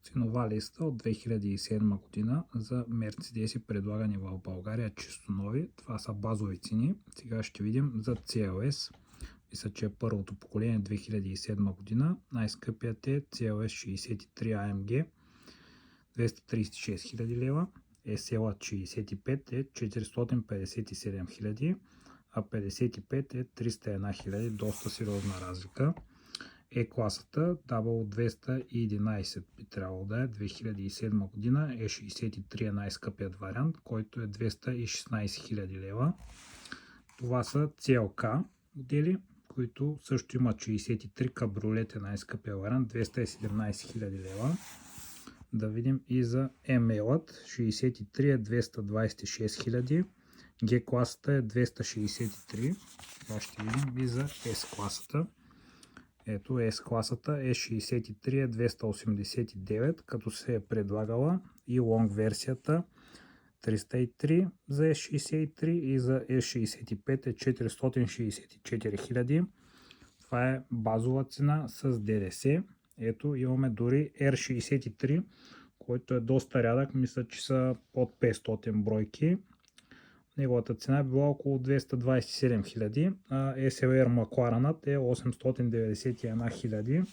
Ценова листа от 2007 година за Мерцедеси, предлагани в България чисто нови. Това са базови цени. Сега ще видим за CLS. Мисля, че е първото поколение 2007 година. Най-скъпият е CLS 63 AMG 236 000 лева. SL 65 е 457 000, а 55 е 301 000. Доста сериозна разлика. Е-класата W211 би трябвало да е 2007 година. Е63 е най-скъпият вариант, който е 216 000 лева. Това са CLK модели, които също имат 63. Кабриолет е най-скъпия вариант, 217 000 лева. Да видим и за ML-ът. 63 е 226 000. G-класата е 263. Сега ще видим и за S-класата. Ето S-класата е 63 е 289, като се е предлагала и лонг версията 303 за S63 и за S65 е 464 000. Това е базова цена с ДДС. Ето имаме дори R63, който е доста рядък. Мисля, че са под 500 бройки. Неговата цена е била около 227 000, а SLR Макларенът е 891 000.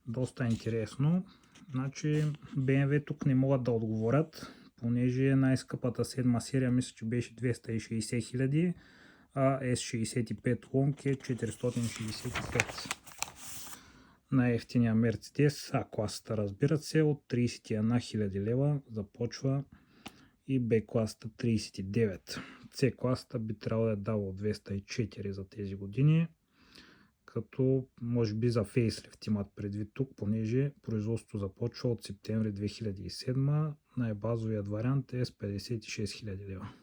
Доста интересно. Значи BMW тук не могат да отговорят, понеже най-скъпата 7 серия мисля, че беше 260 000, а S65 Long е 465. Най-ефтиния Мерцедес, А-класата, разбират се, от 31 000 лева започва и Б-класата 39. С-класата би трябвало да е дало 204 за тези години, като може би за фейслифт имат предвид тук, понеже производството започва от септември 2007. Най-базовият вариант е с 56 000 лева.